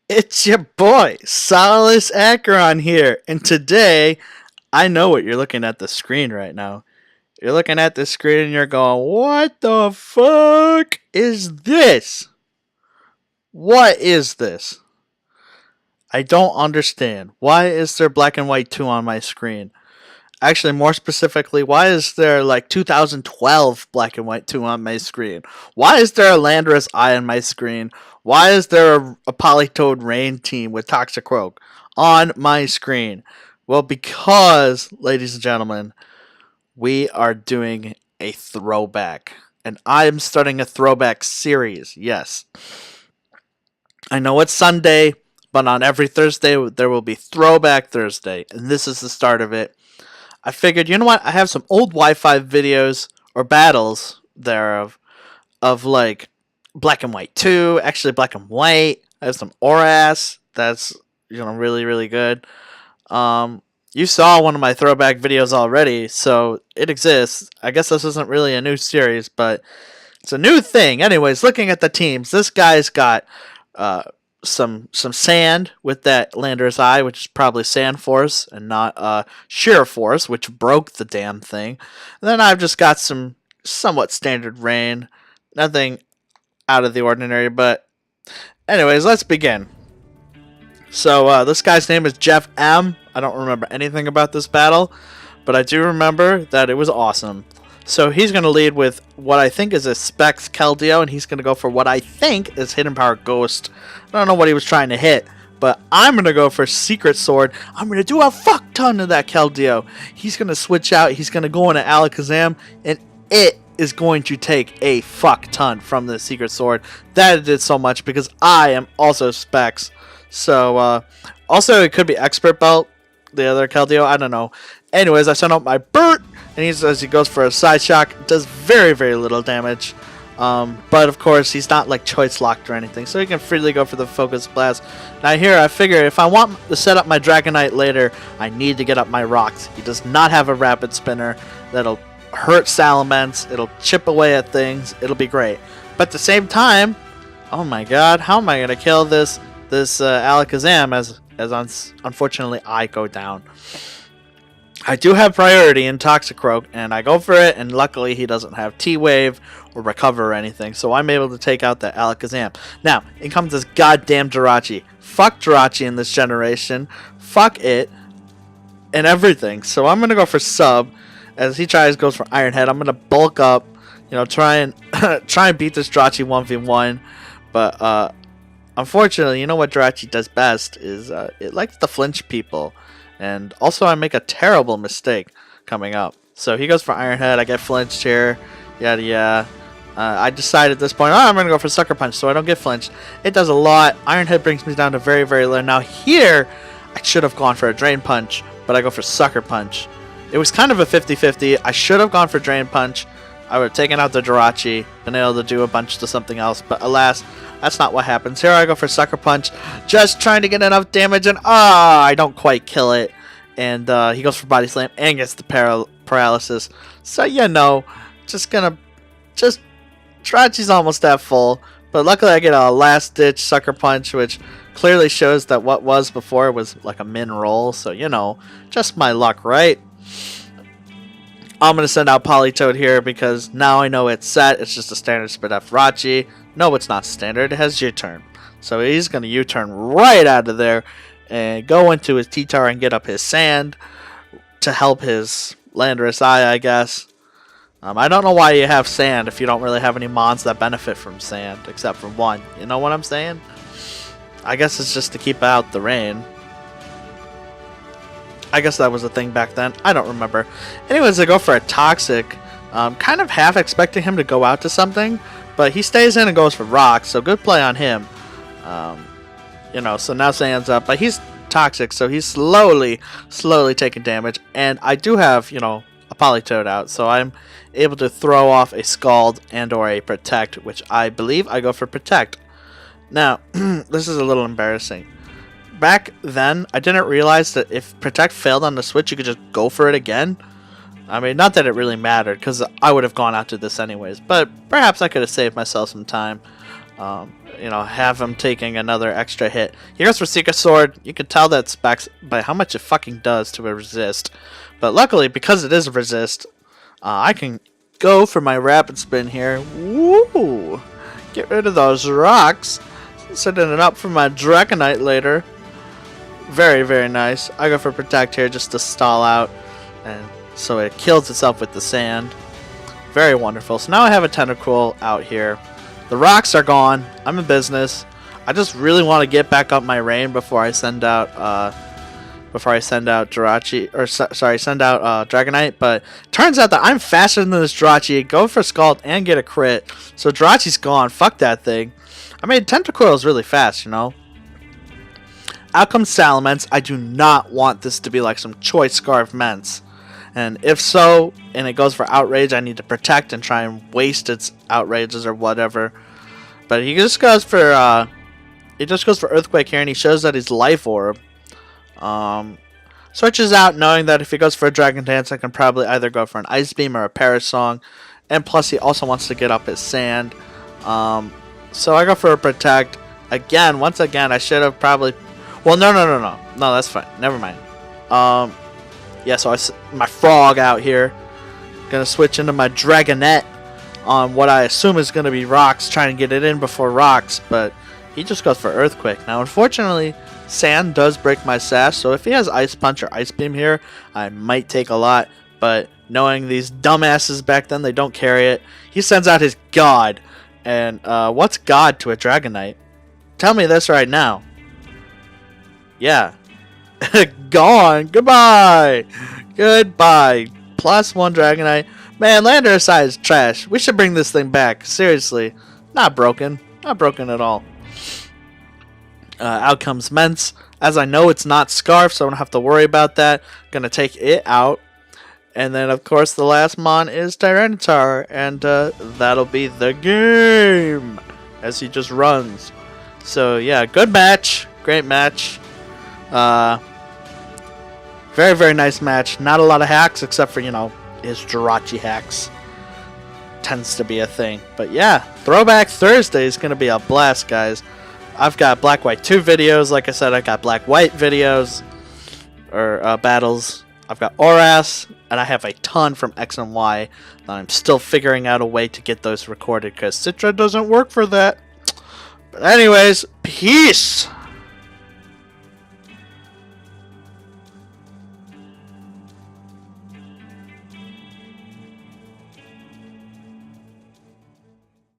It's your boy, SolaceAcheron here, and today I know what you're looking at the screen right now. You're looking at the screen and you're going, "What the fuck is this? What is this? I don't understand. Why is there black and white 2 on my screen? Actually, more specifically, why is there like 2012 black and white 2 on my screen? Why is there a Landorus-I on my screen? Why is there a Polytoad Rain team with Toxicroak on my screen? Well, because, ladies and gentlemen, we are doing a throwback. And I'm starting a throwback series, yes. I know it's Sunday, but on every Thursday there will be Throwback Thursday, and this is the start of it. I figured, you know what? I have some old Wi-Fi videos or battles thereof of like black and white 2, actually black and white. I have some Oras that's really really good. You saw one of my throwback videos already, so it exists. I guess this isn't really a new series, but it's a new thing. Anyways, looking at the teams, this guy's got some sand with that Landorus-I, which is probably sand force and not shear force, which broke the damn thing. And then I've just got some somewhat standard rain, nothing out of the ordinary. But anyways, let's begin. So this guy's name is Jeff M. I don't remember anything about this battle, but I do remember that it was awesome. So he's going to lead with what I think is a Specs Keldeo, and he's going to go for what I think is Hidden Power Ghost. I don't know what he was trying to hit, but I'm going to go for Secret Sword. I'm going to do a fuck ton of that Keldeo. He's going to switch out. He's going to go into Alakazam, and it is going to take a fuck ton from the Secret Sword. That it did so much because I am also Specs. So, also it could be Expert Belt, the other Keldeo. I don't know. Anyways, I sent out my Burt, and as he goes for a Side Shock, does very, very little damage. But of course, he's not like choice locked or anything, so he can freely go for the Focus Blast. Now here, I figure if I want to set up my Dragonite later, I need to get up my rocks. He does not have a Rapid Spinner that'll hurt Salamence. It'll chip away at things. It'll be great. But at the same time, oh my god, how am I gonna kill this Alakazam as unfortunately I go down? I do have priority in Toxicroak, and I go for it, and luckily he doesn't have T-Wave or Recover or anything, so I'm able to take out that Alakazam. Now, in comes this goddamn Jirachi. Fuck Jirachi in this generation. Fuck it. And everything. So I'm going to go for Sub. As he goes for Iron Head, I'm going to bulk up, try and beat this Jirachi 1v1. But, unfortunately, you know what Jirachi does best is it likes to flinch people. And also I make a terrible mistake coming up. So he goes for Iron Head, I get flinched here, yada yada. I decide at this point, I'm going to go for Sucker Punch so I don't get flinched. It does a lot. Iron Head brings me down to very, very low. Now here, I should have gone for a Drain Punch, but I go for Sucker Punch. It was kind of a 50-50. I should have gone for Drain Punch. I would have taken out the Jirachi, been able to do a bunch to something else, but alas, that's not what happens. Here I go for Sucker Punch, just trying to get enough damage, and I don't quite kill it. And he goes for Body Slam and gets the paralysis. So, Jirachi's almost at full. But luckily I get a last-ditch Sucker Punch, which clearly shows that what was before was like a min roll. So, just my luck, right? I'm going to send out Politoed here because now I know it's set. It's just a standard Spit F Rachi. No, it's not standard. It has U-turn. So he's going to U-turn right out of there and go into his T-Tar and get up his Sand to help his Landorus-I, I guess. I don't know why you have Sand if you don't really have any mons that benefit from Sand, except for one. You know what I'm saying? I guess it's just to keep out the rain. I guess that was a thing back then. I don't remember. Anyways, I go for a Toxic. Kind of half expecting him to go out to something, but he stays in and goes for Rocks, so good play on him. So now Sand's up, but he's Toxic, so he's slowly taking damage. And I do have, a Politoed out, so I'm able to throw off a Scald and or a Protect, which I believe I go for Protect. Now, this is a little embarrassing. Back then, I didn't realize that if Protect failed on the switch, you could just go for it again. I mean, not that it really mattered, because I would have gone out to this anyways, but perhaps I could have saved myself some time. have him taking another extra hit. He goes for Secret Sword. You can tell that's back by how much it fucking does to a resist. But luckily, because it is a resist, I can go for my rapid spin here. Woo! Get rid of those rocks. Setting it up for my Dragonite later. Very, very nice. I go for Protect here just to stall out. And so it kills itself with the sand. Very wonderful. So now I have a Tentacruel out here. The rocks are gone. I'm in business. I just really want to get back up my rain before I send out Jirachi, or send out Dragonite. But turns out that I'm faster than this Jirachi. Go for Scald and get a crit. So Jirachi's gone. Fuck that thing. I mean, Tentacruel is really fast, you know. Out comes Salamence. I do not want this to be like some Choice Scarf Mence. And if so, and it goes for Outrage, I need to Protect and try and waste its Outrages or whatever. But he just goes for Earthquake here, and he shows that he's Life Orb. Switches out knowing that if he goes for a Dragon Dance, I can probably either go for an Ice Beam or a Perish Song. And plus, he also wants to get up his Sand. So I go for a Protect. Again, once again, I should have probably... Well, no, that's fine. Never mind. Yeah, so my Frog out here. Gonna switch into my Dragonette on what I assume is gonna be Rocks, trying to get it in before Rocks, but he just goes for Earthquake. Now, unfortunately, Sand does break my Sash, so if he has Ice Punch or Ice Beam here, I might take a lot, but knowing these dumbasses back then, they don't carry it. He sends out his God, and what's God to a Dragonite? Tell me this right now. Yeah. Gone. Goodbye. Goodbye. +1 Dragonite. Man, Landorus-I is trash. We should bring this thing back. Seriously. Not broken. Not broken at all. Out comes Mence. As I know it's not Scarf, so I don't have to worry about that. Gonna take it out. And then, of course, the last mon is Tyranitar. And that'll be the game. As he just runs. So, yeah, good match. Great match. Very, very nice match. Not a lot of hacks, except for, his Jirachi hacks. Tends to be a thing. But yeah, Throwback Thursday is going to be a blast, guys. I've got Black White 2 videos. Like I said, I got Black White videos. Or battles. I've got Oras. And I have a ton from X and Y. And I'm still figuring out a way to get those recorded, because Citra doesn't work for that. But anyways, peace!